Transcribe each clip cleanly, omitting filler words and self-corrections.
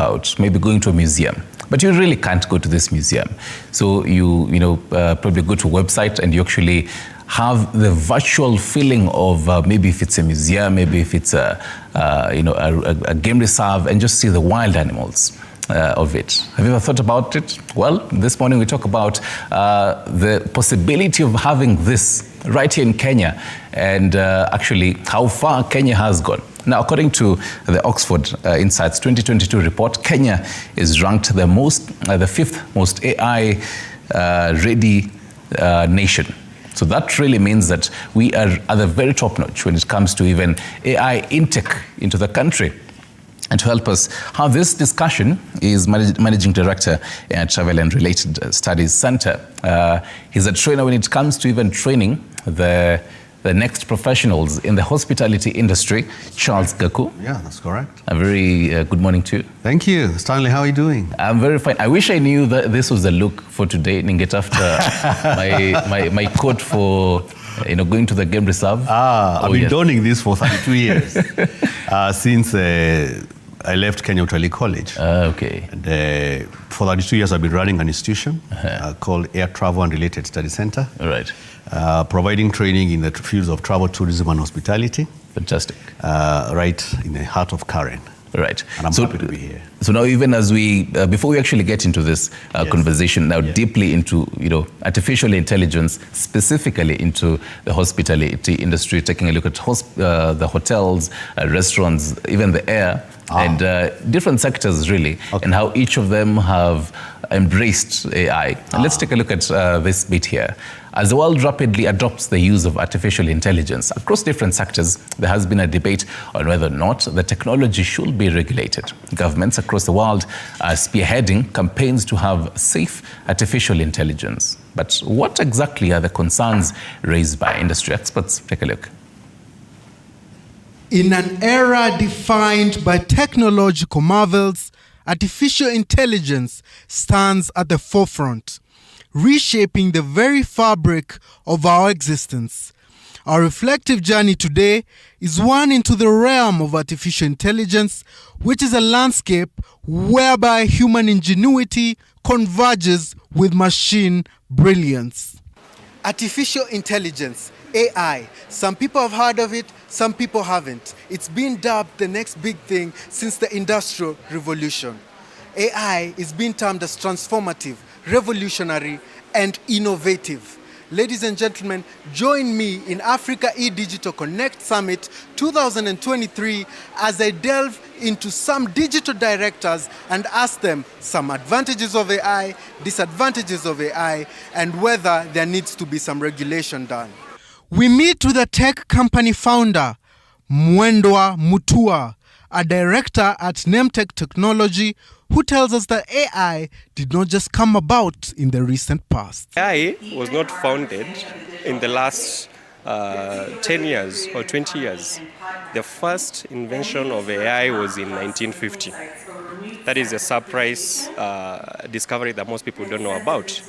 about maybe going to a museum, but you really can't go to this museum. So you probably go to a website and you actually have the virtual feeling of maybe if it's a museum, maybe if it's a game reserve, and just see the wild animals of it. Have you ever thought about it? Well, this morning we talk about the possibility of having this right here in Kenya, and actually how far Kenya has gone. Now, according to the Oxford Insights 2022 report, Kenya is ranked the fifth most AI ready nation. So that really means that we are at the very top notch when it comes to even AI intake into the country. And to help us have this discussion is Managing Director at Travel and Related Studies Center. He's a trainer when it comes to even training the next professionals in the hospitality industry, Charles Gaku. Yeah, that's correct. A very good morning to you. Thank you. Stanley, how are you doing? I'm very fine. I wish I knew that this was the look for today, Ninget, after my coat for going to the game reserve. I've been donning this for 32 years since I left Kenya Utalii College. Okay. And for 32 years, I've been running an institution called Air Travel and Related Studies Center. All right. Providing training in the fields of travel, tourism, and hospitality. Fantastic. Right in the heart of Karen. Right. And I'm happy to be here. So now, even as we, before we actually get into this conversation, now deeply into artificial intelligence, specifically into the hospitality industry, taking a look at the hotels, restaurants, even the air, and different sectors really, and how each of them have embraced AI. And let's take a look at this bit here. As the world rapidly adopts the use of artificial intelligence across different sectors, there has been a debate on whether or not the technology should be regulated. Governments across the world are spearheading campaigns to have safe artificial intelligence. But what exactly are the concerns raised by industry experts? Take a look. In an era defined by technological marvels, artificial intelligence stands at the forefront, reshaping the very fabric of our existence. Our reflective journey today is one into the realm of artificial intelligence, which is a landscape whereby human ingenuity converges with machine brilliance. Artificial intelligence, AI. Some people have heard of it, some people haven't. It's been dubbed the next big thing since the Industrial Revolution. AI is being termed as transformative, revolutionary, and innovative. Ladies and gentlemen, join me in Africa eDigital Connect Summit 2023 as I delve into some digital directors and ask them some advantages of AI, disadvantages of AI, and whether there needs to be some regulation done. We meet with a tech company founder, Mwendwa Mutua, a director at Nemtech Technology, who tells us that AI did not just come about in the recent past. AI was not founded in the last 10 years or 20 years. The first invention of AI was in 1950. That is a surprise discovery that most people don't know about.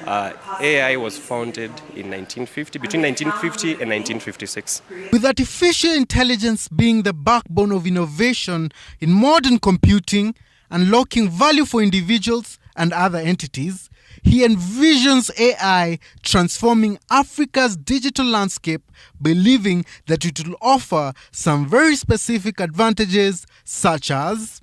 AI was founded in 1950, between 1950 and 1956. With artificial intelligence being the backbone of innovation in modern computing, unlocking value for individuals and other entities, he envisions AI transforming Africa's digital landscape, believing that it will offer some very specific advantages such as...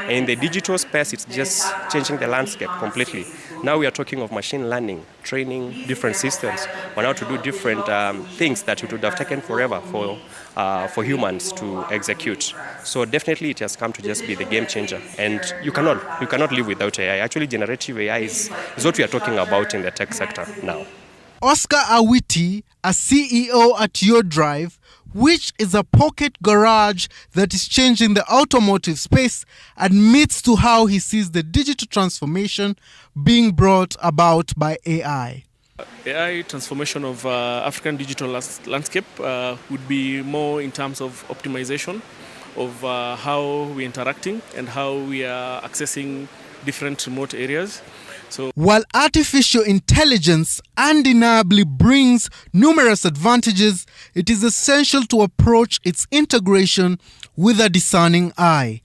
In the digital space, it's just changing the landscape completely. Now we are talking of machine learning, training different systems on how to do different things that it would have taken forever for humans to execute. So definitely it has come to just be the game changer. And you cannot live without AI. Actually, generative AI is what we are talking about in the tech sector now. Oscar Awiti, a CEO at GOtv, which is a pocket garage that is changing the automotive space, admits to how he sees the digital transformation being brought about by AI. AI transformation of African digital landscape would be more in terms of optimization of how we're interacting and how we are accessing different remote areas. While artificial intelligence undeniably brings numerous advantages, it is essential to approach its integration with a discerning eye.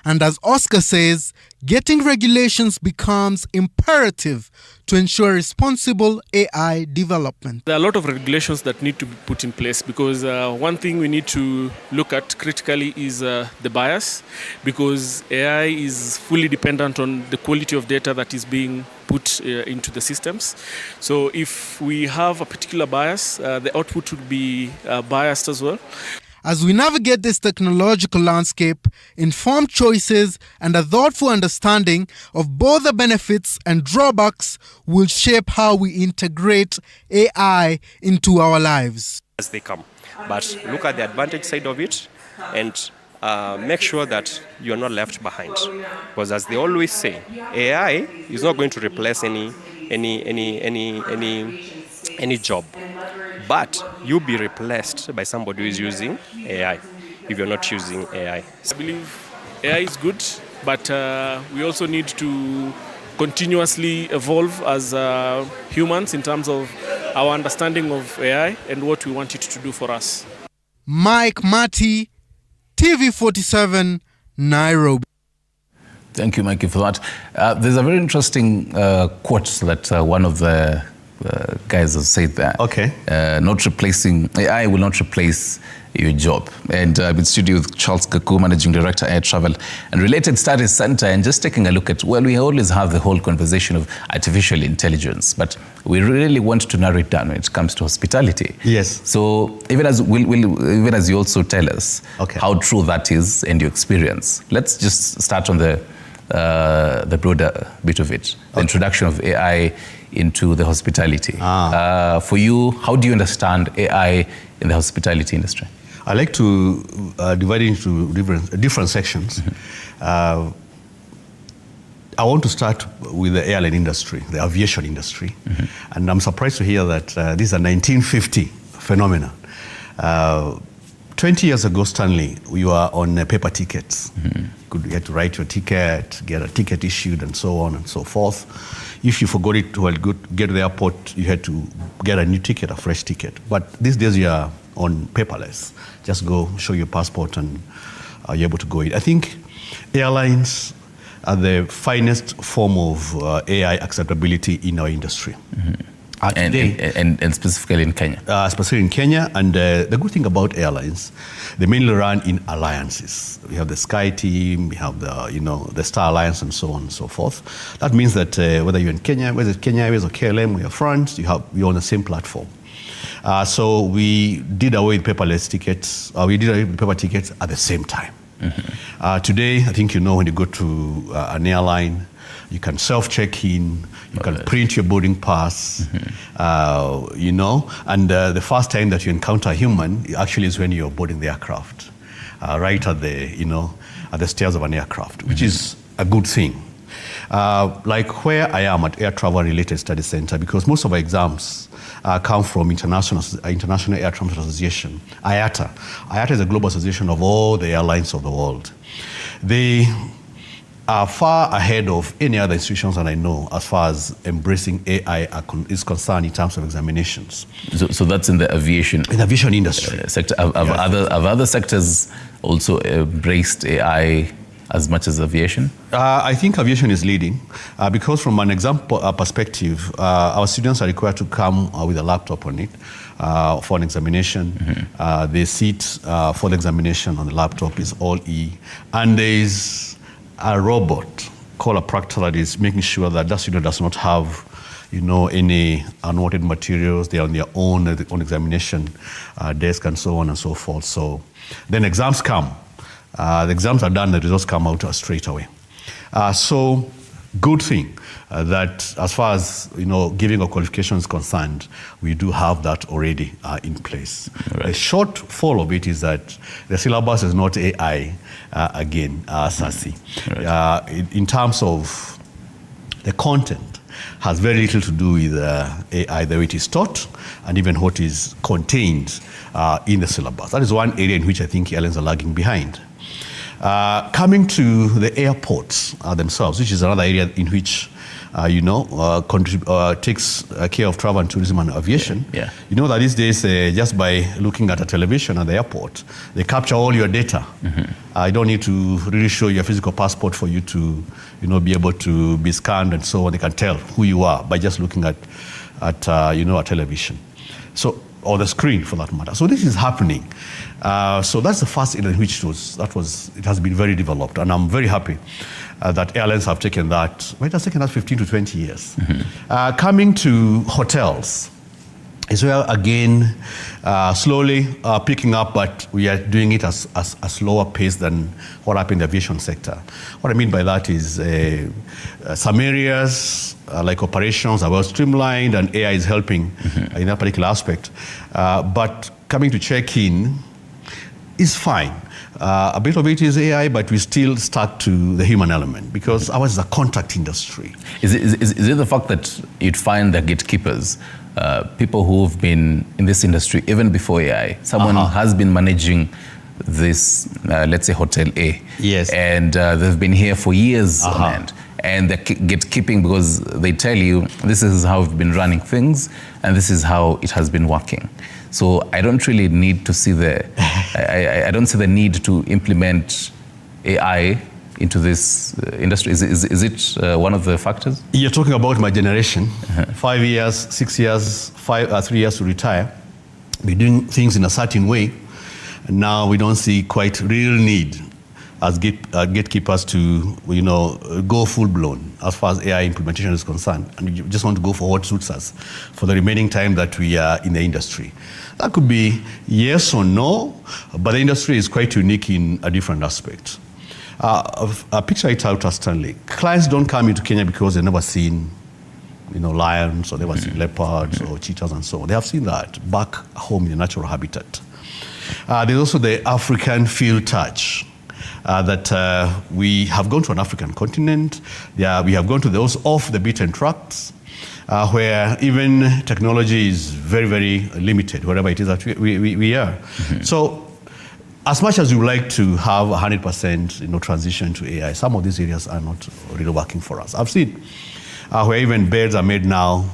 And as Oscar says, getting regulations becomes imperative to ensure responsible AI development. There are a lot of regulations that need to be put in place because one thing we need to look at critically is the bias, because AI is fully dependent on the quality of data that is being put into the systems. So if we have a particular bias, the output would be biased as well. As we navigate this technological landscape, informed choices and a thoughtful understanding of both the benefits and drawbacks will shape how we integrate AI into our lives. As they come. But look at the advantage side of it and make sure that you're not left behind. Because as they always say, AI is not going to replace any job. But you'll be replaced by somebody who is using AI if you're not using AI. I believe AI is good, but we also need to continuously evolve as humans in terms of our understanding of AI and what we want it to do for us. Mike Mati, TV47, Nairobi. Thank you, Mikey, for that. There's a very interesting quote that one of the guys have said there. Okay. Not replacing, AI will not replace your job. And I'm in studio with Charles Kaku, Managing Director, Air Travel and Related Studies Center, and just taking a look at, well, we always have the whole conversation of artificial intelligence, but we really want to narrow it down when it comes to hospitality. Yes. So even as even as you also tell us how true that is and your experience, let's just start on the broader bit of it, the introduction of AI into the hospitality. For you, how do you understand AI in the hospitality industry? I like to divide it into different sections. I want to start with the airline industry, the aviation industry. And I'm surprised to hear that this is a 1950 phenomenon. 20 years ago, Stanley, we were on paper tickets. You had to write your ticket, get a ticket issued, and so on and so forth. If you forgot it to get to the airport, you had to get a new ticket, a fresh ticket. But these days, you are on paperless. Just go, show your passport, and you're able to go in. I think airlines are the finest form of AI acceptability in our industry. And specifically in Kenya? Specifically in Kenya. And the good thing about airlines, they mainly run in alliances. We have the Sky Team, we have the Star Alliance, and so on and so forth. That means that whether you're in Kenya, whether it's Kenya Airways or KLM or your friends, you're on the same platform. So we did away with paperless tickets. We did away with paper tickets at the same time. Today, I think when you go to an airline, you can self-check-in, you can print your boarding pass, and the first time that you encounter a human actually is when you're boarding the aircraft, right at the stairs of an aircraft, which is a good thing. Like where I am at Air Travel Related Studies Center, because most of our exams come from International Air Transport Association, IATA. IATA is a global association of all the airlines of the world. They are far ahead of any other institutions that I know as far as embracing AI is concerned in terms of examinations. So that's in the aviation? In the aviation industry. Sector. Have other sectors also embraced AI as much as aviation? I think aviation is leading because from an exam perspective, our students are required to come with a laptop on it for an examination. The seat for the examination on the laptop is all E. And there is a robot called a proctor that is making sure that that student does not have any unwanted materials. They are on their own examination desk and so on and so forth. So then exams come. The exams are done, the results come out straight away. So good thing that as far as giving a qualification is concerned, we do have that already in place. Right. The short fall of it is that the syllabus is not AI again, SASI. Right. In terms of the content, has very little to do with AI, the way it is taught, and even what is contained in the syllabus. That is one area in which I think airlines are lagging behind. Coming to the airports themselves, which is another area in which takes care of travel and tourism and aviation. Yeah. You know that these days, just by looking at a television at the airport, they capture all your data. You don't need to really show your physical passport for you to, be able to be scanned and so on. They can tell who you are by just looking at a television. So, or the screen for that matter. So this is happening. So that's the first area in which it has been very developed, and I'm very happy that airlines have taken that. It has taken us 15 to 20 years. Coming to hotels is where, again, slowly picking up, but we are doing it at a slower pace than what happened in the aviation sector. What I mean by that is some areas, like operations, are well streamlined, and AI is helping in that particular aspect. But coming to check-in is fine. A bit of it is AI, but we still stuck to the human element because ours is a contact industry. Is it the fact that you'd find the gatekeepers, people who've been in this industry even before AI, someone has been managing this, let's say, Hotel A. Yes. And they've been here for years on end. And they're gatekeeping because they tell you, this is how we've been running things, and this is how it has been working. So I don't really need to see I don't see the need to implement AI into this industry. Is it one of the factors? You're talking about my generation, 5 years, 6 years, 3 years to retire. We're doing things in a certain way. And now we don't see quite real need as gatekeepers to, go full blown as far as AI implementation is concerned. And you just want to go for what suits us for the remaining time that we are in the industry. That could be yes or no, but the industry is quite unique in a different aspect. A picture it out as Stanley. Clients don't come into Kenya because they've never seen, lions, or never seen leopards or cheetahs and so on. They have seen that back home in the natural habitat. There's also the African field touch. That we have gone to an African continent. We have gone to those off the beaten tracks, where even technology is very, very limited, wherever it is that we are. So, as much as we would like to have 100% transition to AI, some of these areas are not really working for us. I've seen where even beds are made now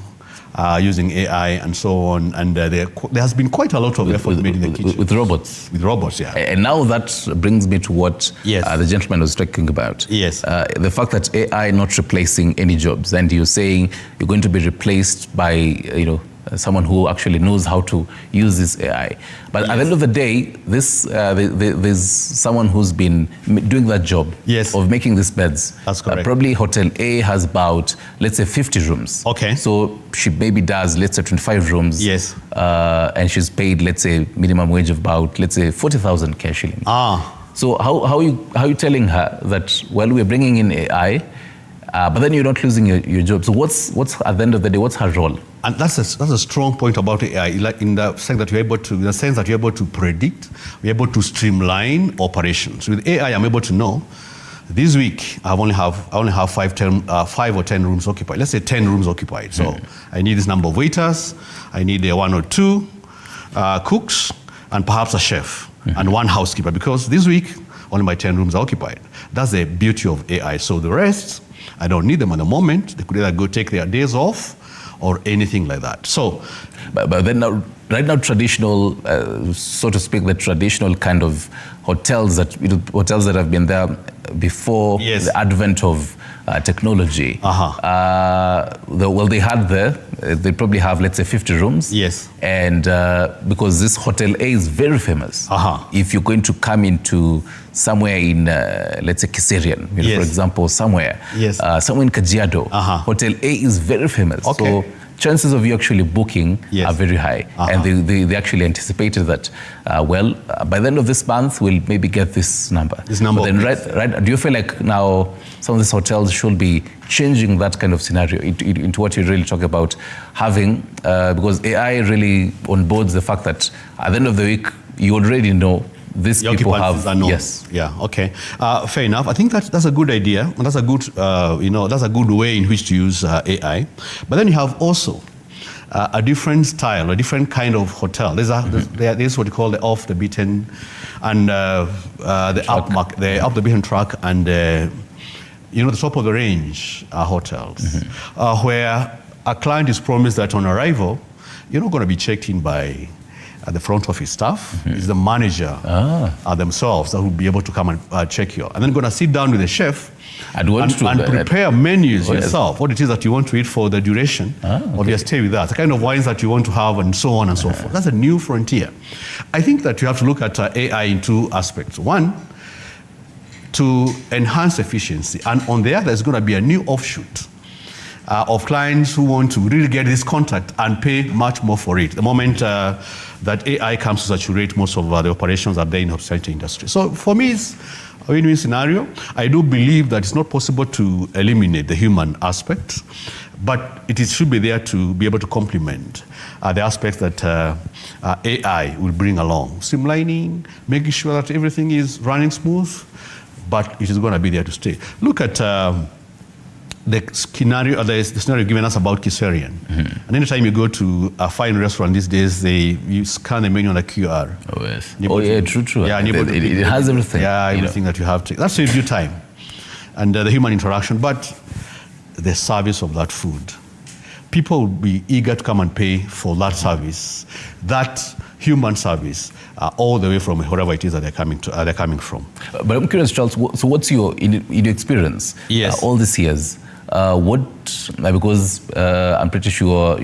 using AI and so on, and there has been quite a lot of effort made in the kitchen. With robots? With robots, yeah. And now that brings me to what the gentleman was talking about. Yes. The fact that AI not replacing any jobs, and you're saying you're going to be replaced by, someone who actually knows how to use this AI. But at the end of the day, there's someone who's been doing that job of making these beds. That's correct. Probably Hotel A has about, let's say, 50 rooms. Okay. So she maybe does, let's say, 25 rooms. Yes. And she's paid, let's say, minimum wage of about, let's say, 40,000 cash shillings. So how are you telling her that, well, we're bringing in AI, but then you're not losing your job? So what's at the end of the day, what's her role? And that's a strong point about AI, like in the sense that you're able to predict, we're able to streamline operations. With AI, I'm able to know this week I only have 5 or 10 rooms occupied. Let's say 10 rooms occupied. So I need this number of waiters, I need 1 or 2 cooks, and perhaps a chef and 1 housekeeper, because this week only my 10 rooms are occupied. That's the beauty of AI. So the rest, I don't need them at the moment. They could either go take their days off or anything like that. So, but then right now, traditional, so to speak, the traditional kind of hotels that have been there before the advent of technology. They probably have, let's say, 50 rooms. Yes. And because this Hotel A is very famous, if you're going to come into somewhere in, let's say, Kiserian, for example, somewhere in Kajiado, Hotel A is very famous. Okay. So chances of you actually booking are very high. And they actually anticipated that, by the end of this month, we'll maybe get this number. But then do you feel like now some of these hotels should be changing that kind of scenario into what you really talk about having, because AI really onboards the fact that at the end of the week, you already know these people have. Yes. Yeah. Okay. Fair enough. I think that's a good idea, and that's a good that's a good way in which to use AI. But then you have also a different style, a different kind of hotel. There's what you call the off the beaten and the up the beaten track and the top of the range hotels, where a client is promised that on arrival, you're not going to be checked in by the front office staff. It's the manager themselves that will be able to come and check you. And then going to sit down with the chef and prepare menus yourself, what it is that you want to eat for the duration of your stay with us, the kind of wines that you want to have, and so on and so forth. That's a new frontier. I think that you have to look at AI in two aspects. One, to enhance efficiency, and on the other, there's going to be a new offshoot of clients who want to really get this contact and pay much more for it. The moment that AI comes to saturate most of the operations are there in the hospitality industry. So for me, it's a win-win scenario. I do believe that it's not possible to eliminate the human aspect, but it should be there to be able to complement the aspects that AI will bring along. Streamlining, making sure that everything is running smooth, but it is going to be there to stay. Look at the scenario given us about Kiserian. And anytime you go to a fine restaurant these days, you scan the menu on a QR. Oh, yes. True. Yeah, it has everything. Yeah, everything that you have to. That saves you time and the human interaction, but the service of that food. People will be eager to come and pay for that service, that human service, all the way from wherever it is that they're coming from. But I'm curious, Charles. So, what's your experience? Yes. All these years, because I'm pretty sure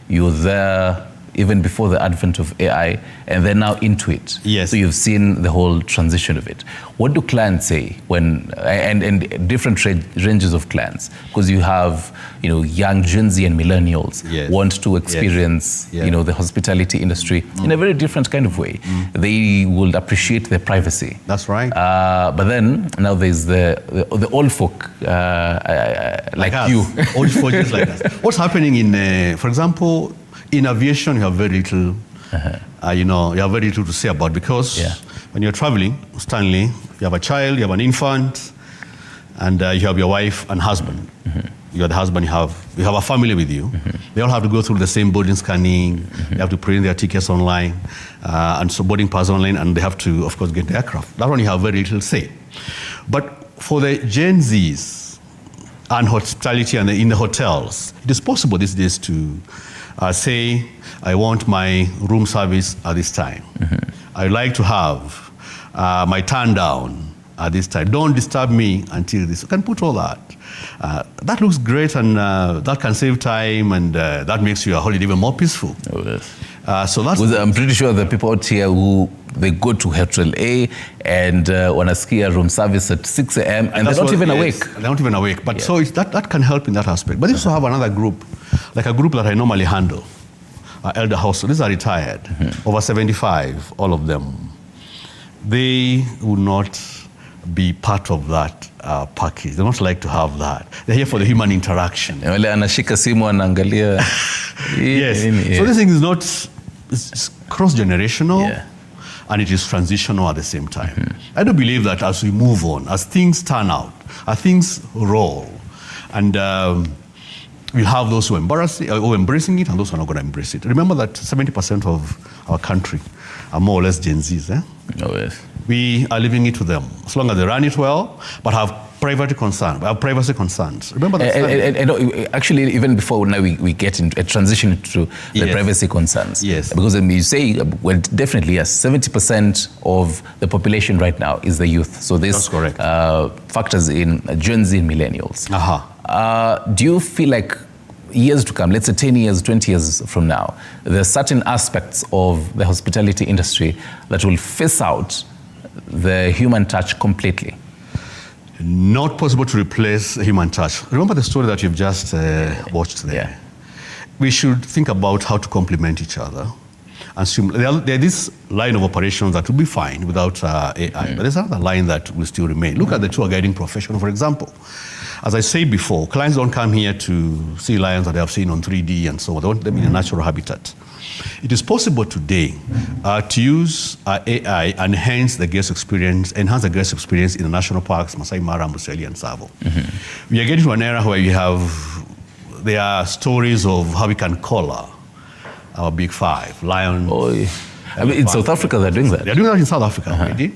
you're there even before the advent of AI, and they're now into it. Yes. So you've seen the whole transition of it. What do clients say when, and different ranges of clients, because you have, young Gen Z and millennials want to experience, the hospitality industry in a very different kind of way. They will appreciate their privacy. That's right. But then now there's the old folk like you. Old folk just like us. What's happening in, for example, in aviation, you have very little, you have very little to say about, because when you're traveling, Stanley, you have a child, you have an infant, and you have your wife and husband. You're the husband, you have a family with you. They all have to go through the same boarding scanning. They have to print their tickets online, and so boarding pass online, and they have to, of course, get the aircraft. That one you have very little say. But for the Gen Zs and hospitality and in the hotels, it is possible these days to say, I want my room service at this time. I like to have my turn down at this time. Don't disturb me until this. You can put all that. That looks great, and that can save time, and that makes your holiday even more peaceful. Oh, yes. So that's. I'm pretty sure the people out here who they go to Hotel A and want to ski a room service at 6 a.m. and they're not even awake. They're not even awake. But so that can help in that aspect. But you also have another group, like a group that I normally handle, elder household. These are retired, over 75, all of them. They would not be part of that package. They don't like to have that. They're here for the human interaction. Anashika simu anaangalia. Yes. So this thing is not, it's cross-generational, and it is transitional at the same time. I do believe that as we move on, as things turn out, as things roll, and we have those who are embracing it and those who are not going to embrace it. Remember that 70% of our country are more or less Gen Zs. Oh, yes. We are leaving it to them, as long as they run it well, but have privacy concerns. Remember that. And actually, even before now we get into a transition to the privacy concerns. Yes. Because you say, well, definitely, yes, 70% of the population right now is the youth. So this factors in Gen Z and millennials. Do you feel like years to come, let's say 10 years, 20 years from now, there are certain aspects of the hospitality industry that will phase out the human touch completely? Not possible to replace human touch. Remember the story that you've just watched there? We should think about how to complement each other. And there's this line of operations that will be fine without AI, but there's another line that will still remain. Look at the tour guiding profession, for example. As I said before, clients don't come here to see lions that they have seen on 3D and so on. They want them in a natural habitat. It is possible today to use AI and enhance the guest experience in the national parks, Masai Mara, Amboseli, and Tsavo. We are getting to an era where there are stories of how we can color our big five, lion. Oh, yeah. I mean, in South Africa, they're doing that. They're doing that in South Africa already.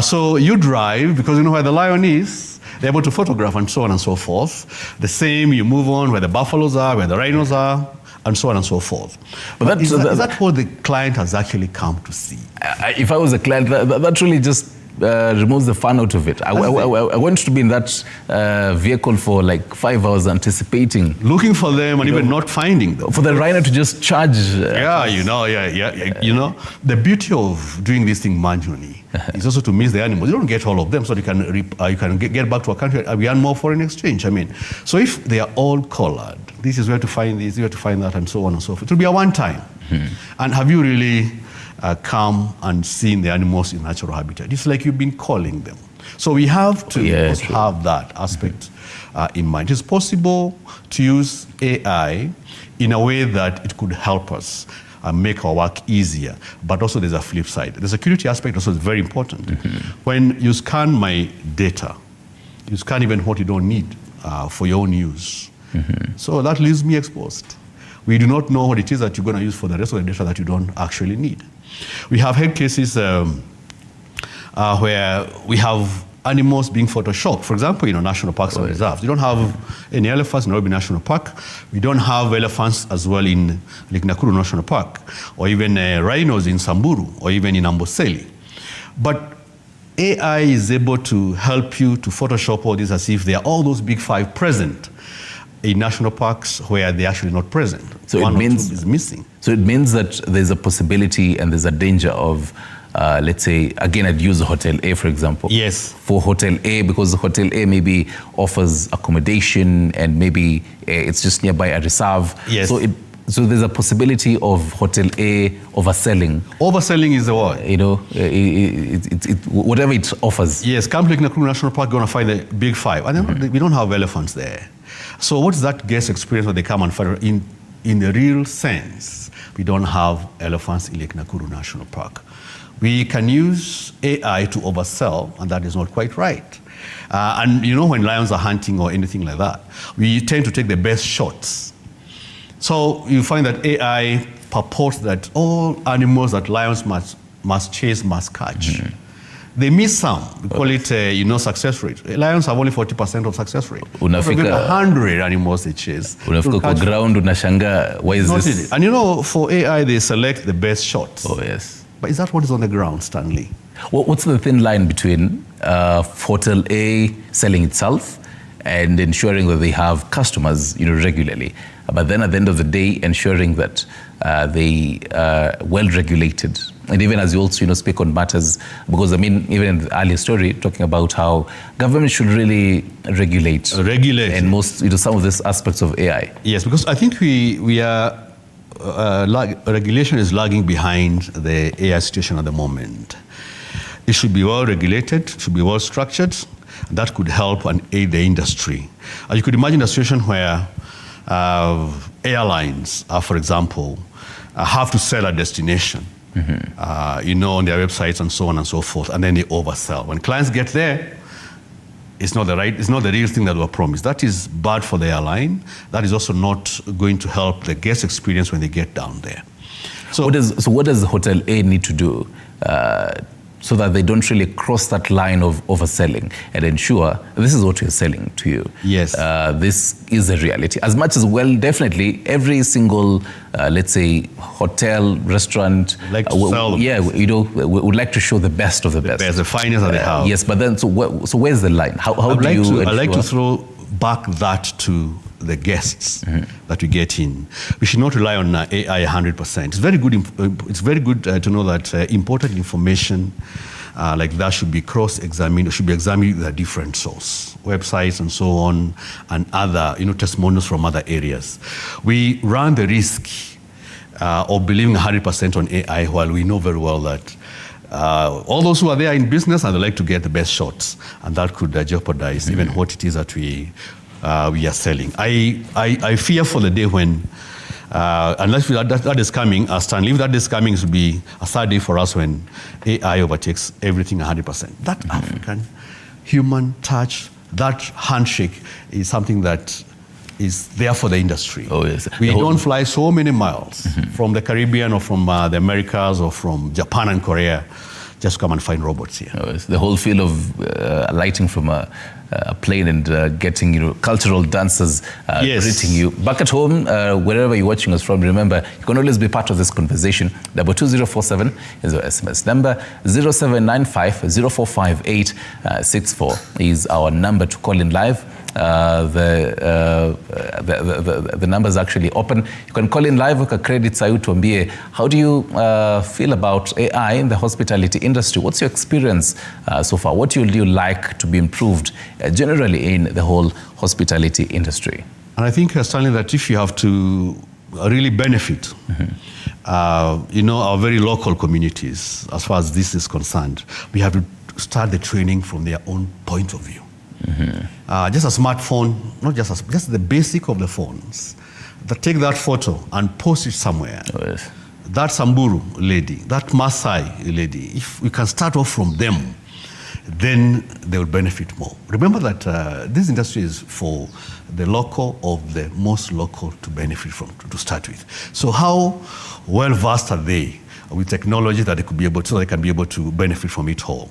So you drive, because you know where the lion is, they're able to photograph and so on and so forth. The same, you move on where the buffaloes are, where the rhinos are, and so on and so forth. But is that what the client has actually come to see? If I was a client, that really just removes the fun out of it. I went to be in that vehicle for like 5 hours anticipating. Looking for them and even not finding them. For the rhino to just charge. You know, the beauty of doing this thing manually is also to miss the animals. You don't get all of them, so you can get back to a country. We earn more foreign exchange. I mean, so if they are all collared, this is where to find this, where to find that, and so on and so forth. It will be a one time. And have you really come and seen the animals in natural habitat? It's like you've been calling them. So we have to have that aspect in mind. It's possible to use AI in a way that it could help us make our work easier, but also there's a flip side. The security aspect also is very important. When you scan my data, you scan even what you don't need for your own use. So that leaves me exposed. We do not know what it is that you're going to use for the rest of the data that you don't actually need. We have had cases where we have animals being photoshopped. For example, national parks and reserves. You don't have any elephants in Nairobi National Park. We don't have elephants as well in Lake Nakuru National Park, or even rhinos in Samburu, or even in Amboseli. But AI is able to help you to Photoshop all this as if there are all those big five present in national parks where they're actually not present. So one it means or two is missing. So it means that there's a possibility and there's a danger of, let's say, again, I'd use Hotel A, for example. Yes. For Hotel A, because Hotel A maybe offers accommodation and maybe it's just nearby a reserve. Yes. So there's a possibility of Hotel A overselling. Overselling is the word. Whatever it offers. Yes, come to Lake Nakuru National Park, going to find the big five. And we don't have elephants there. So what's that guest experience when they come and find in the real sense? We don't have elephants in Lake Nakuru National Park. We can use AI to oversell, and that is not quite right. And when lions are hunting or anything like that, we tend to take the best shots. So you find that AI purports that all animals that lions must chase, must catch. They miss some. We call it, success rate. Lions have only 40% of success rate. Unafika 100 animals they chase. Unafika kwa ground, unashanga, why is this? And for AI, they select the best shots. Oh, yes. But is that what is on the ground, Stanley? What's the thin line between Hotel A selling itself and ensuring that they have customers, regularly, but then at the end of the day, ensuring that they are well regulated? And even as you also, speak on matters, because even in the earlier story, talking about how government should really regulate. And most, some of these aspects of AI. Yes, because I think we are, regulation is lagging behind the AI situation at the moment. It should be well regulated, should be well structured. That could help and aid the industry. You could imagine a situation where airlines, for example, have to sell a destination. On their websites and so on and so forth, and then they oversell. When clients get there, it's not the real thing that were promised. That is bad for the airline. That is also not going to help the guest experience when they get down there. So what does Hotel A need to do so that they don't really cross that line of overselling and ensure this is what you're selling to you? Yes. This is a reality. As much as, definitely every single, let's say, hotel, restaurant, like to sell them. we would like to show the best of the best. The finest that they have. Yes, but then, so where's the line? How do you ensure? I'd like to throw back that to the guests that we get in. We should not rely on AI 100%. It's very good to know that important information like that should be cross-examined, should be examined with a different source, websites and so on, and other testimonials from other areas. We run the risk of believing 100% on AI, while we know very well that all those who are there in business and they like to get the best shots, and that could jeopardize even what it is that we are selling. I fear for the day when, unless that is coming, Stanley, if that is coming, it will be a sad day for us when AI overtakes everything 100%. That African human touch, that handshake is something that is there for the industry. Oh, yes. We don't fly so many miles from the Caribbean or from the Americas or from Japan and Korea just come and find robots here. Oh, yes. The whole feel of alighting from a plane and getting cultural dancers greeting you. Back at home, wherever you're watching us from, remember, you can always be part of this conversation. 2047 is our SMS number. 0795 0458 64 is our number to call in live. The number is actually open. You can call in live. Credit Sayutu. How do you feel about AI in the hospitality industry? What's your experience so far? What would you like to be improved generally in the whole hospitality industry? And I think, Stanley, that if you have to really benefit, our very local communities, as far as this is concerned, we have to start the training from their own point of view. Just a smartphone, just the basic of the phones. Take that photo and post it somewhere. Oh, yes. That Samburu lady, that Maasai lady, if we can start off from them, then they will benefit more. Remember that this industry is for the local of the most local to benefit from, to start with. So how well versed are they with technology that they could be able to, so they can be able to benefit from it all?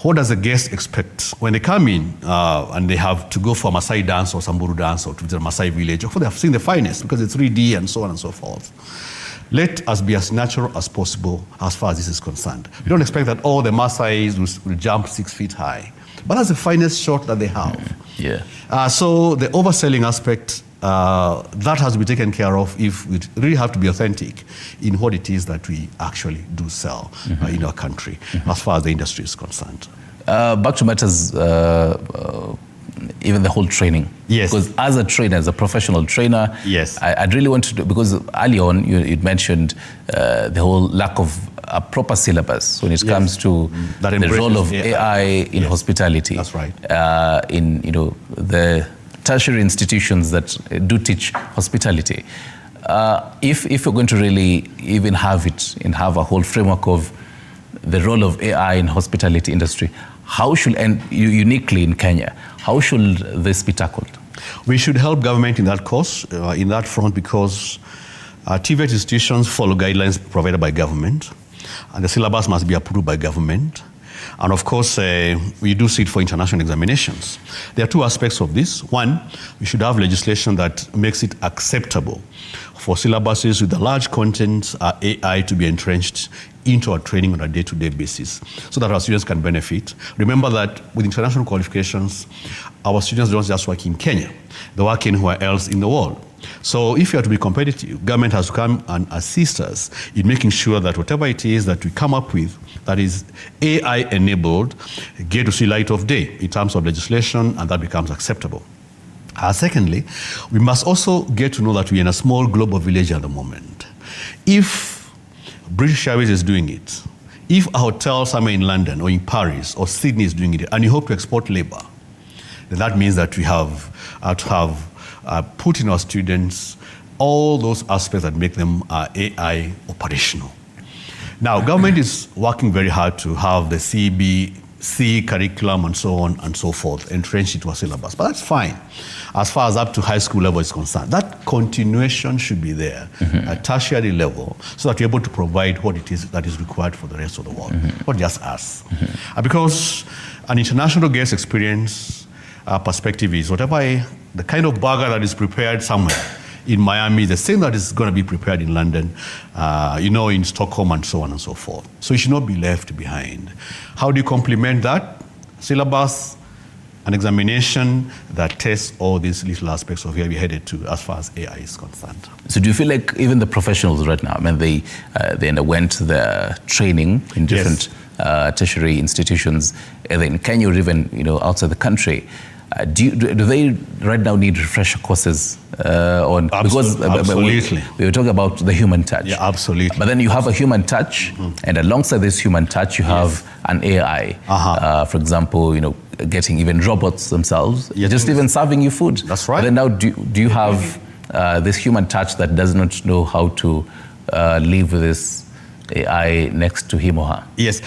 What does the guest expect when they come in and they have to go for a Maasai dance or Samburu dance or to the Maasai village, or for they have seen the finest because it's 3D and so on and so forth? Let us be as natural as possible as far as this is concerned. We don't expect that all the Maasais will jump 6 feet high, but that's the finest shot that they have. Yeah. So the overselling aspect, that has to be taken care of if we really have to be authentic in what it is that we actually do sell in our country, as far as the industry is concerned. Back to matters, even the whole training. Yes. Because as a trainer, as a professional trainer, yes, I'd really want to do, because early on you'd mentioned the whole lack of a proper syllabus when it comes to the role of AI in hospitality. That's right. In the tertiary institutions that do teach hospitality. If you're going to really even have it and have a whole framework of the role of AI in hospitality industry, how should, and uniquely in Kenya, how should this be tackled? We should help government in that course, in that front, because TVET institutions follow guidelines provided by government, and the syllabus must be approved by government. And of course, we do see it for international examinations. There are two aspects of this. One, we should have legislation that makes it acceptable for syllabuses with the large content AI to be entrenched into our training on a day-to-day basis so that our students can benefit. Remember that with international qualifications, our students don't just work in Kenya, they work anywhere else in the world. So if you are to be competitive, government has to come and assist us in making sure that whatever it is that we come up with that is AI-enabled get to see light of day in terms of legislation, and that becomes acceptable. Secondly, we must also get to know that we're in a small global village at the moment. If British Airways is doing it, if a hotel somewhere in London or in Paris or Sydney is doing it, and you hope to export labor, then that means that we have to have put in our students all those aspects that make them AI operational. Now, government is working very hard to have the CBC curriculum and so on and so forth entrenched into our syllabus, but that's fine as far as up to high school level is concerned. That continuation should be there at tertiary level so that we're able to provide what it is that is required for the rest of the world, not just us. Because an international guest experience perspective is whatever the kind of burger that is prepared somewhere in Miami, the same that is going to be prepared in London, in Stockholm and so on and so forth. So you should not be left behind. How do you complement that? Syllabus, an examination that tests all these little aspects of where we're headed to as far as AI is concerned. So do you feel like even the professionals right now, I mean, they underwent the training in different tertiary institutions, either in Kenya or even outside the country? Do they right now need refresher courses on? Absolutely. We were talking about the human touch. Yeah, absolutely. But then you have a human touch, and alongside this human touch, you have an AI. For example, getting even robots themselves, just even serving you food. That's right. But then now, do you have this human touch that does not know how to live with this AI next to him or her? Yes.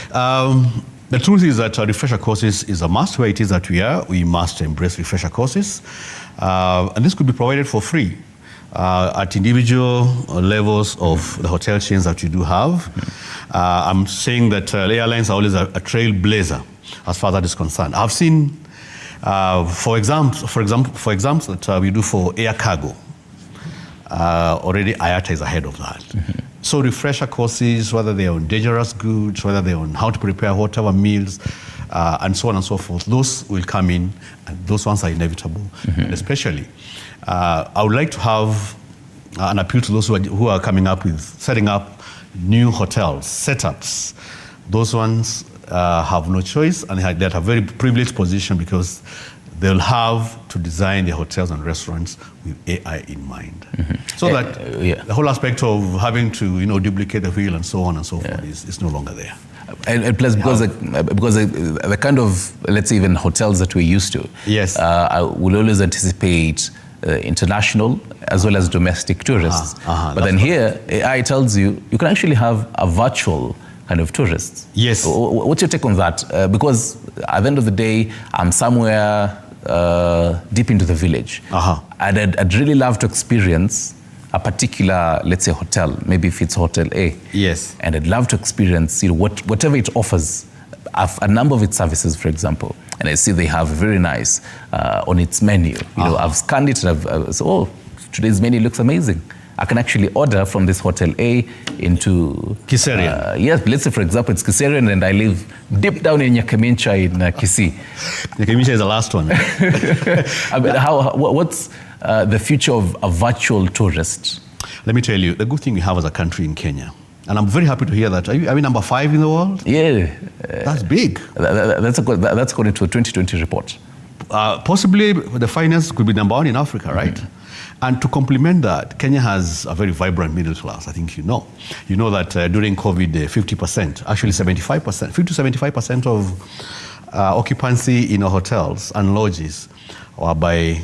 The truth is that refresher courses is a must. Where it is that we must embrace refresher courses. And this could be provided for free at individual levels of the hotel chains that you do have. I'm saying that airlines are always a trailblazer as far as that is concerned. I've seen, for example, that we do for air cargo. Already IATA is ahead of that. So refresher courses, whether they're on dangerous goods, whether they're on how to prepare whatever meals, and so on and so forth, those will come in, and those ones are inevitable. And especially, I would like to have an appeal to those who are coming up with setting up new hotels, setups. Those ones have no choice, and they're at a very privileged position because they'll have to design their hotels and restaurants with AI in mind. So that the whole aspect of having to duplicate the wheel and so on and so forth is no longer there. And plus, because the kind of, let's say, even hotels that we're used to, I will always anticipate international as well as domestic tourists. But then here, AI tells you can actually have a virtual kind of tourists. Yes. What's your take on that? Because at the end of the day, I'm somewhere deep into the village. And I'd really love to experience a particular, let's say, hotel, maybe if it's Hotel A. Yes. And I'd love to experience whatever it offers, a number of its services, for example. And I see they have very nice on its menu. I've scanned it and I've said, today's menu looks amazing. I can actually order from this Hotel A into Kiserian. Yes, let's say, for example, it's Kiserian and I live deep down in Nyakamincha in Kisii. Nyakamincha is the last one. What's the future of a virtual tourist? Let me tell you, the good thing we have as a country in Kenya, and I'm very happy to hear that. Are we number 5 in the world? Yeah. That's big. That's according to a 2020 report. Possibly the finance could be number 1 in Africa, right? And to complement that, Kenya has a very vibrant middle class, I think you know. You know that during COVID, 50%, actually 75%, 50 to 75% of occupancy in our hotels and lodges are by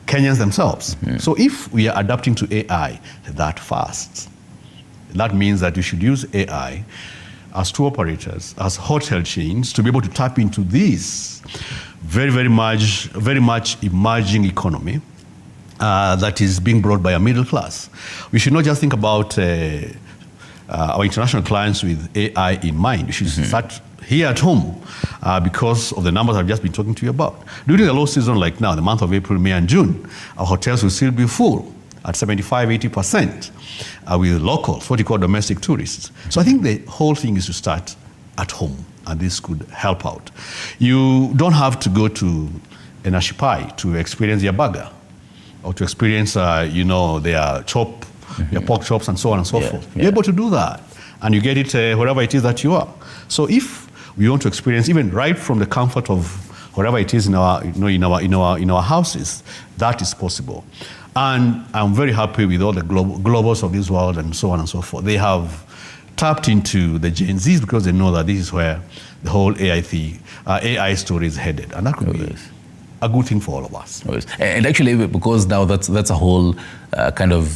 Kenyans themselves. So if we are adapting to AI that fast, that means that we should use AI as tour operators, as hotel chains, to be able to tap into this very much emerging economy that is being brought by a middle class. We should not just think about our international clients with AI in mind. We should start here at home because of the numbers I've just been talking to you about. During the low season like now, the month of April, May, and June, our hotels will still be full at 75-80% with locals, what you call domestic tourists. So I think the whole thing is to start at home, and this could help out. You don't have to go to an Ashipai to experience their burger, or to experience, their chop, their pork chops, and so on and so forth. You're able to do that, and you get it wherever it is that you are. So if we want to experience, even right from the comfort of wherever it is in our houses, that is possible. And I'm very happy with all the globals of this world and so on and so forth. They have tapped into the Gen Zs because they know that this is where the whole AI story is headed, and that could be a good thing for all of us. And actually, because now that's a whole kind of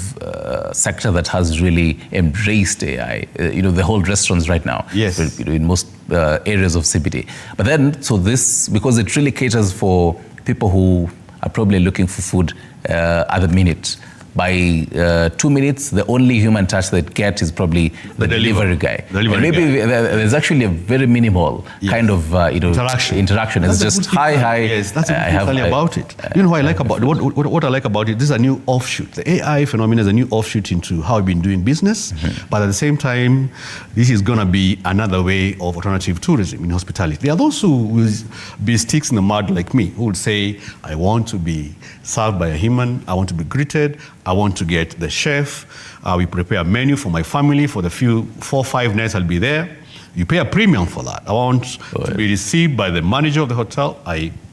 sector that has really embraced AI. The whole restaurants right now. Yes. In most areas of CBD. But then, so this, because it really caters for people who are probably looking for food at the minute. By 2 minutes, the only human touch they get is probably the delivery guy. And maybe there's actually a very minimal kind of interaction. It's just hi. Yes, that's about it. You know what I like about what I like about it? This is a new offshoot. The AI phenomenon is a new offshoot into how we've been doing business. But at the same time, this is going to be another way of alternative tourism in hospitality. There are those who will be sticks in the mud like me, who would say, I want to be served by a human. I want to be greeted. I want to get the chef. We prepare a menu for my family for the 4-5 nights I'll be there. You pay a premium for that. I want to be received by the manager of the hotel.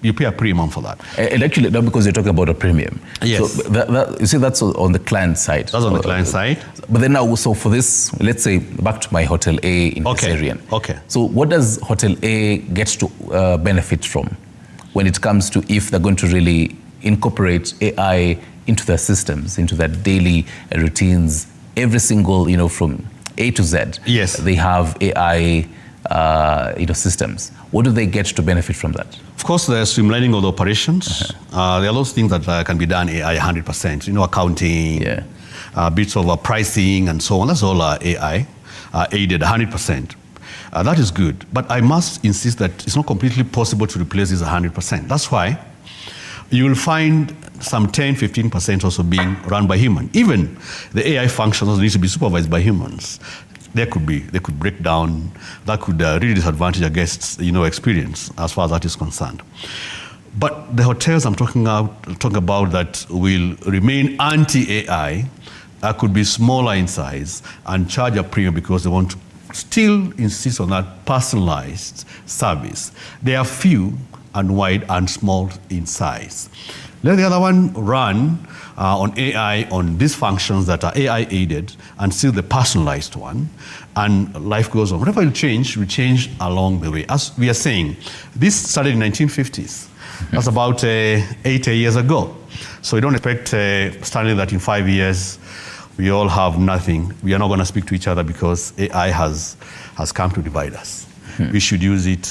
You pay a premium for that. And actually, not because you're talking about a premium. Yes. So you see, that's on the client side. That's on the client side. But then now, so for this, let's say back to my Hotel A in Kiserian. Okay. So what does Hotel A get to benefit from when it comes to if they're going to really incorporate AI into their systems, into their daily routines, every single, from A to Z. Yes. They have AI systems. What do they get to benefit from that? Of course, the streamlining of the operations. There are those things that can be done AI 100%. Accounting, bits of pricing and so on. That's all AI aided 100%. That is good. But I must insist that it's not completely possible to replace this 100%. That's why you will find some 10, 15% also being run by human. Even the AI functions need to be supervised by humans. They could break down. That could really disadvantage a guest's experience as far as that is concerned. But the hotels I'm talking about that will remain anti-AI could be smaller in size and charge a premium because they want to still insist on that personalized service. They are few and wide and small in size. Let the other one run on AI on these functions that are AI aided and still the personalized one, and life goes on. Whatever will change along the way. As we are saying, this started in 1950s. That's about 80 years ago. So you don't expect standing that in 5 years we all have nothing. We are not going to speak to each other because AI has come to divide us. We should use it,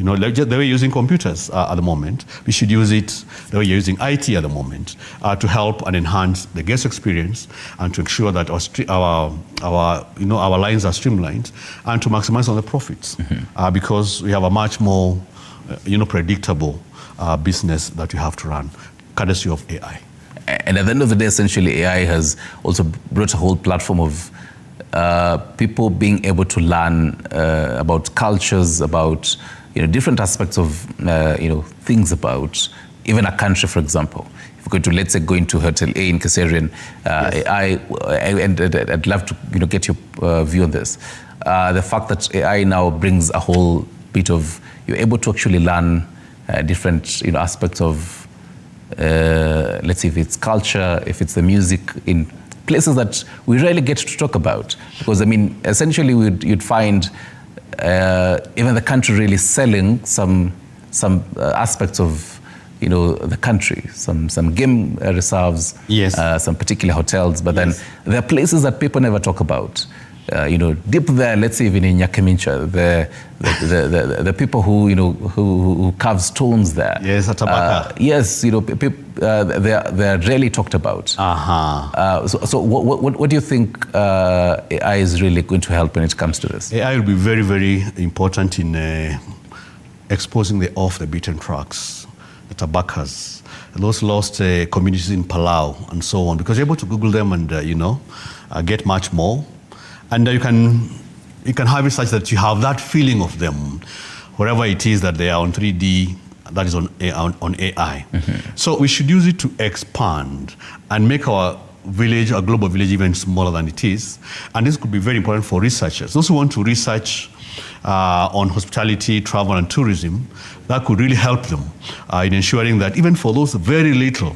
like the way you're using computers at the moment. We should use it the way you're using IT at the moment to help and enhance the guest experience and to ensure that our lines are streamlined and to maximize on the profits because we have a much more predictable business that you have to run, courtesy of AI. And at the end of the day, essentially, AI has also brought a whole platform of people being able to learn about cultures, about different aspects of things about even a country, for example. If we're going to, let's say, go into Hotel A in Kaserian, AI, and I'd love to get your view on this. The fact that AI now brings a whole bit of, you're able to actually learn different aspects of, let's say, if it's culture, if it's the music, in places that we rarely get to talk about. Because, essentially, you'd find even the country really selling some aspects of, the country, some game reserves, some particular hotels, but then there are places that people never talk about. Deep there, let's say even in Nyakamincha, the people who carve stones there. Yes, at Tabaka. Yes, they're rarely talked about. So what do you think AI is really going to help when it comes to this? AI will be very, very important in exposing the off the beaten tracks, the Tabakas, those lost communities in Palau and so on, because you're able to Google them and get much more. And you can have it such that you have that feeling of them, wherever it is that they are on 3D, that is on AI. So we should use it to expand and make our village, our global village, even smaller than it is. And this could be very important for researchers. Those who want to research on hospitality, travel, and tourism, that could really help them in ensuring that even for those very little,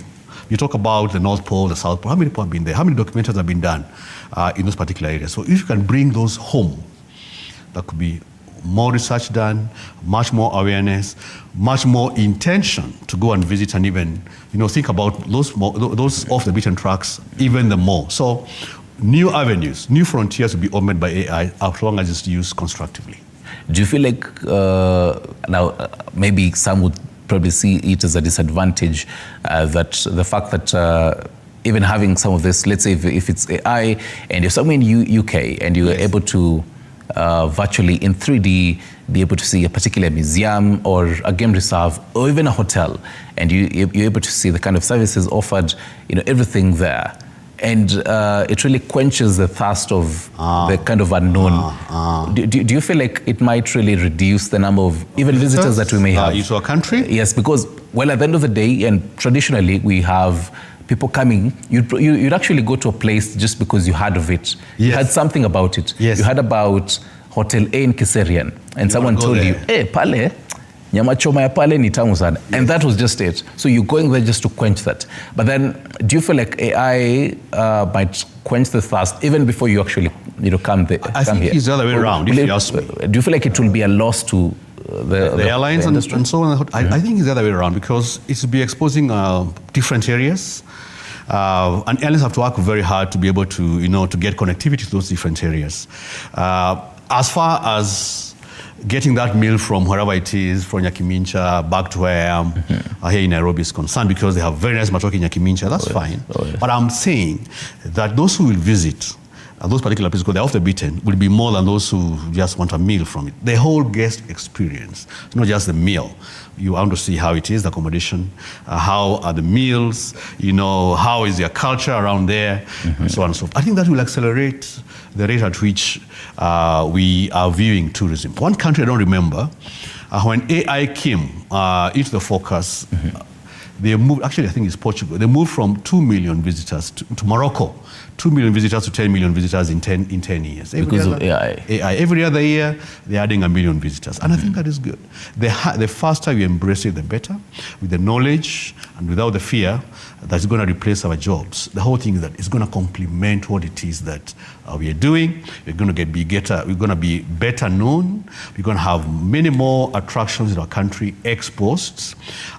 you talk about the North Pole, the South Pole, how many people have been there? How many documentaries have been done in those particular areas? So if you can bring those home, that could be more research done, much more awareness, much more intention to go and visit and even, think about those off the beaten tracks even the more. So new avenues, new frontiers will be opened by AI as long as it's used constructively. Do you feel like now maybe some would probably see it as a disadvantage that the fact that even having some of this, let's say if it's AI and you're somewhere in UK and you're able to virtually in 3D be able to see a particular museum or a game reserve or even a hotel, and you're able to see the kind of services offered, everything there. And it really quenches the thirst of the kind of unknown. Do you feel like it might really reduce the number of even visitors that we may have? Into a country? Yes, because, well, at the end of the day, and traditionally we have people coming, you'd actually go to a place just because you heard of it. You heard something about it. You heard about Hotel A in Kaserian, and someone told you, hey, pale, nyama choma ya pale ni tamu sana. And that was just it. So you're going there just to quench that. But then, do you feel like AI might quench the thirst even before you actually come here? I think it's the other way around, if you ask me. Do you feel like it will be a loss to the airlines and so on? I think it's the other way around, because it will be exposing different areas. And airlines have to work very hard to be able to, to get connectivity to those different areas. As far as getting that meal from wherever it is, from Nyakimincha back to where I am here in Nairobi is concerned, because they have very nice matoke in Nyakimincha, that's fine. Yes. But I'm saying that those who will visit those particular places, because they're off the beaten, will be more than those who just want a meal from it. The whole guest experience, not just the meal. You want to see how it is, the accommodation, how are the meals, how is their culture around there, and so on and so forth. I think that will accelerate the rate at which we are viewing tourism. One country I don't remember, when AI came into the focus, they moved, actually I think it's Portugal, they moved from 2 million visitors to Morocco. 2 million visitors to 10 million visitors in 10 years. Because of AI. Every other year, they're adding 1 million visitors. And I think that is good. The faster we embrace it, the better. With the knowledge and without the fear that's going to replace our jobs. The whole thing is that it's going to complement what it is that we are doing. We're going to be better known. We're going to have many more attractions in our country exposed.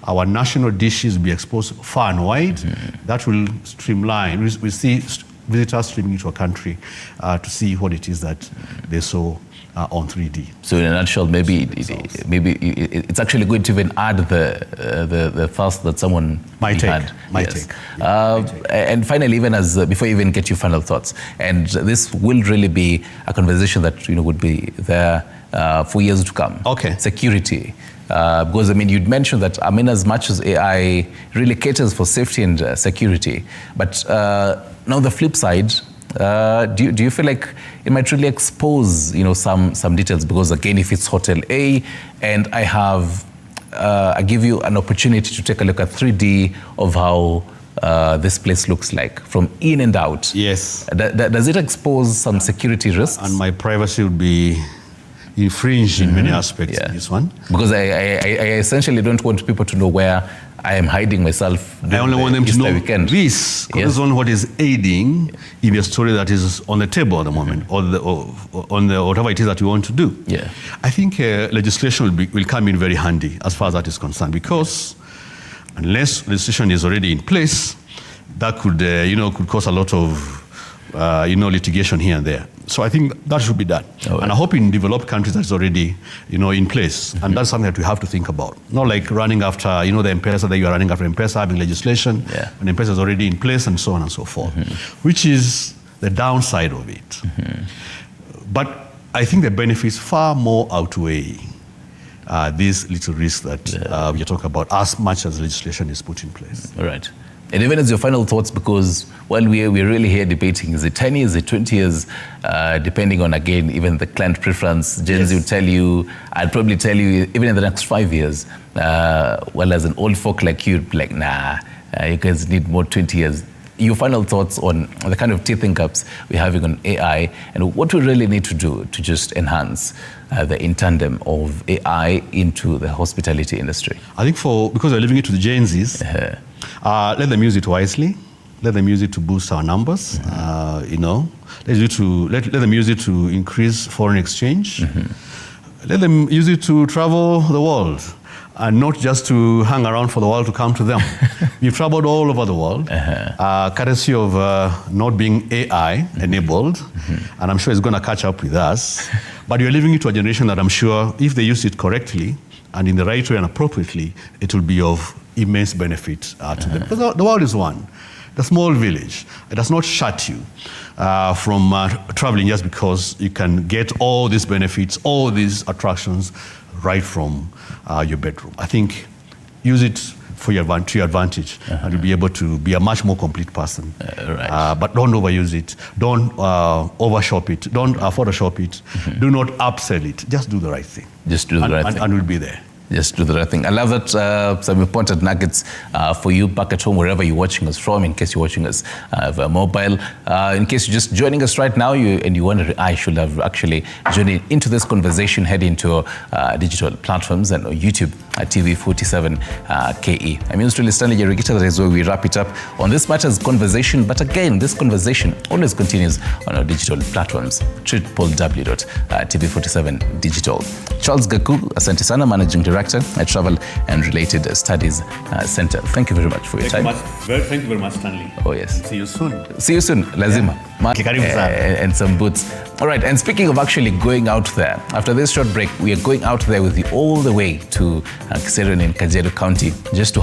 Our national dishes will be exposed far and wide. That will streamline. We see visitors streaming into a country to see what it is that they saw on 3D. So in a nutshell, maybe it's actually going to even add the thirst that someone had. And finally, even before you even get your final thoughts, and this will really be a conversation that would be there for years to come. Okay. Security. Because you'd mentioned that as much as AI really caters for safety and security, but now the flip side, do you feel like it might really expose some details? Because again, if it's Hotel A and I give you an opportunity to take a look at 3D of how this place looks like from in and out. Yes. Does it expose some security risks? And my privacy would be infringed in many aspects in this one. Because I essentially don't want people to know where I am hiding myself. I only want them to know weekend. this, because on what is aiding in the story that is on the table at the moment, or on whatever it is that we want to do. Yeah. I think legislation will come in very handy as far as that is concerned, because unless legislation is already in place, that could cause a lot of litigation here and there. So I think that should be done. And I hope in developed countries that's already, in place. And that's something that we have to think about. Not like running after, the M-Pesa, that you are running after M-Pesa, having legislation, when M-Pesa is already in place, and so on and so forth, which is the downside of it. But I think the benefits far more outweigh these little risks that we are talking about, as much as legislation is put in place. All right. And even as your final thoughts, because while we're really here debating, is it 10 years, is it 20 years, depending on, again, even the client preference. Gen Z will tell you, I'd probably tell you, even in the next 5 years, well, as an old folk like you, like, nah, you guys need more 20 years. Your final thoughts on the kind of teething gaps we're having on AI, and what we really need to do to just enhance the in tandem of AI into the hospitality industry. I think because we're leaving it to the Gen Zs, let them use it wisely. Let them use it to boost our numbers. Let them use it to increase foreign exchange. Let them use it to travel the world, and not just to hang around for the world to come to them. We've traveled all over the world, courtesy of not being AI enabled, and I'm sure it's going to catch up with us. But you're leaving it to a generation that I'm sure, if they use it correctly and in the right way and appropriately, it will be of immense benefit to them. Because the world is one. The small village, it does not shut you from traveling just because you can get all these benefits, all these attractions right from your bedroom. I think use it to your advantage, and you'll be able to be a much more complete person. But don't overuse it. Don't overshop it. Don't Photoshop it. Do not upsell it. Just do the right thing. Just do the right thing. And we'll be there. Just do the right thing. I love that some important nuggets for you back at home, wherever you're watching us from, in case you're watching us via mobile. In case you're just joining us right now and you wonder, I should have actually joined into this conversation, head into digital platforms and YouTube. TV47 KE. I'm yours truly, Stanley Jerigita. That is where we wrap it up on this matters conversation. But again, this conversation always continues on our digital platforms, www.tv47digital. Charles Gaku, Asante Sana, Managing Director at Travel and Related Studies Center. Thank you very much for your time. Thank you very much, Stanley. Oh, yes. See you soon. See you soon, lazima. And some boots. All right, and speaking of actually going out there, after this short break, we are going out there with you all the way to Kiserian in Kajiado County just to